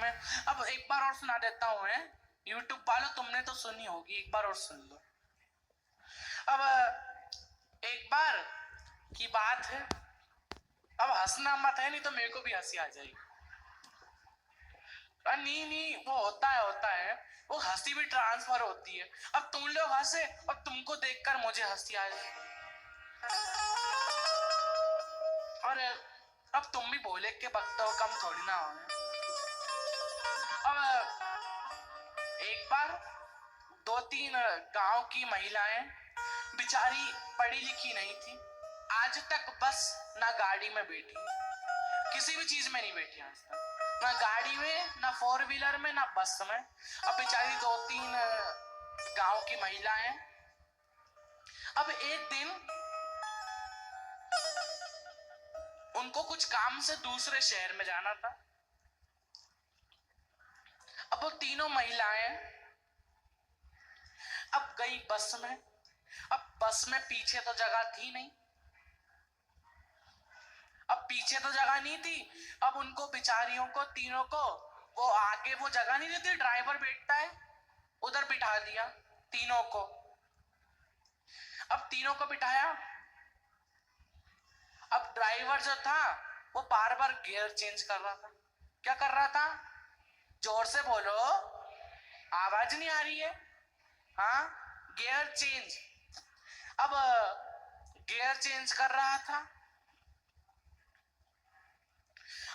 में। अब एक बार और सुना देता हूँ, है यूट्यूब वालों, तुमने तो सुनी होगी, एक बार और सुन लो। अब एक बार की बात है, अब हंसना मत है, नहीं तो मेरे को भी हंसी आ जाएगी। नहीं वो होता है, वो हंसी भी ट्रांसफर होती है। अब तुम लोग हंसे और तुमको देखकर मुझे हंसी आ जाए, और अब तुम भी बोले के बकते हो, कम थोड़ी ना हो। अब एक बार 2-3 गांव की महिलाएं बेचारी पढ़ी लिखी नहीं थी, आज तक बस ना गाड़ी में बैठी, किसी भी चीज में नहीं बैठी आज तक, ना गाड़ी में, ना 4 व्हीलर में, ना बस में। अब बेचारी 2-3 गांव की महिलाएं, अब एक दिन उनको कुछ काम से दूसरे शहर में जाना था। अब वो तीनों महिलाएं अब गई बस में। अब बस में पीछे तो जगह थी नहीं, अब पीछे तो जगह नहीं थी, अब उनको बिचारियों को तीनों को वो आगे वो जगह नहीं देती, ड्राइवर बैठता है उधर बिठा दिया तीनों को। अब तीनों को बिठाया, अब ड्राइवर जो था वो बार बार गियर चेंज कर रहा था। क्या कर रहा था? जोर से बोलो, आवाज नहीं आ रही है। हाँ, गियर चेंज। अब गियर चेंज कर रहा था।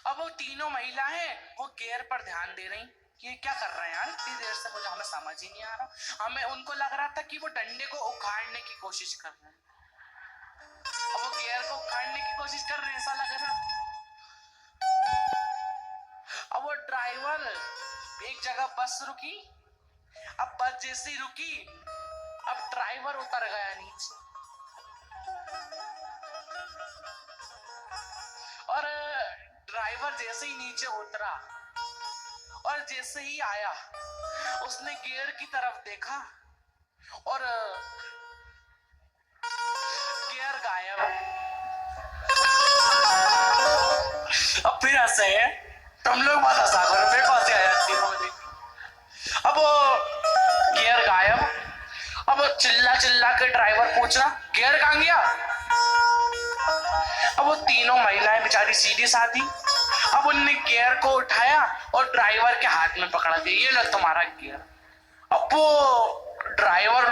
अब वो तीनों महिलाएं वो गियर पर ध्यान दे रही कि ये क्या कर रहे हैं यार, इतनी देर से मुझे हमें समझ ही नहीं आ रहा। हमें उनको लग रहा था कि वो डंडे को उखाड़ने की कोशिश कर रहे हैं, अब वो गियर को उखाड़ने की कोशिश कर रहे हैं, ऐसा लग रहा। अब वो ड्राइवर एक जगह बस रुकी, अब बस जैसे ही रुकी, अब ड्राइवर उतर गया नीचे, और ड्राइवर जैसे ही नीचे उतरा और जैसे ही आया, उसने गियर की तरफ देखा और गियर गायब। अब फिर हंसे हैं तुम लोग, मत हंसा करो, मेरे को हंसी आ जाती है। अब वो गियर गायब, अब चिल्ला चिल्ला के ड्राइवर पूछ रहा गियर कहां गया। अब वो तीनों महिलाएं बेचारी सीधी साधी, अब उनने गियर को उठाया और ड्राइवर के हाथ में पकड़ा दिया, ये लो तुम्हारा गियर। अब वो ड्राइवर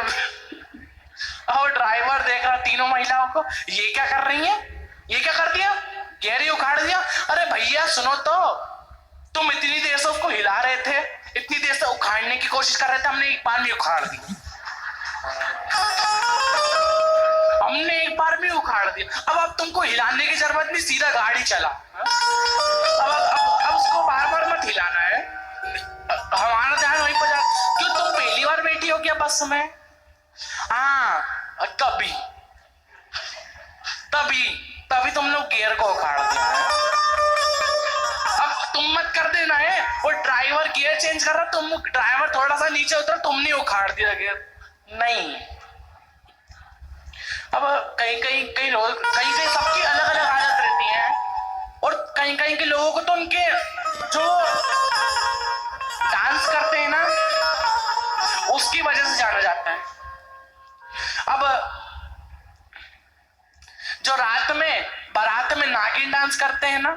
देख रहा तीनों महिलाओं को, ये क्या कर रही हैं, ये क्या कर दिया, गियर ही उखाड़ दिया। अरे भैया सुनो तो, तुम इतनी देर से उसको हिला रहे थे, इतनी देर से उखाड़ने की कोशिश कर रहे थे, हमने एक बार में उखाड़ दी, हमने एक बार में उखाड़ दिया। अब तुमको हिलाने की जरूरत नहीं, सीधा गाड़ी चला। अब उसको बार बार मत हिलाना है, हमारा ध्यान वहीं पर जा। क्यों, तुम पहली बार बैठी हो क्या बस में? हाँ, तभी तभी तुम लोग गियर को उखाड़ दिया है। अब तुम मत कर देना है, वो ड्राइवर गियर चेंज कर रहा, तुम ड्राइवर थोड़ा सा नीचे उतरा, तुमने उखाड़ दिया गियर। नहीं, अब कहीं सबकी अलग अलग आदत रहती है, और कहीं के लोगों को तो उनके जो डांस करते हैं ना, उसकी वजह से जाना जाता है। अब जो रात में बारात में नागिन डांस करते हैं ना,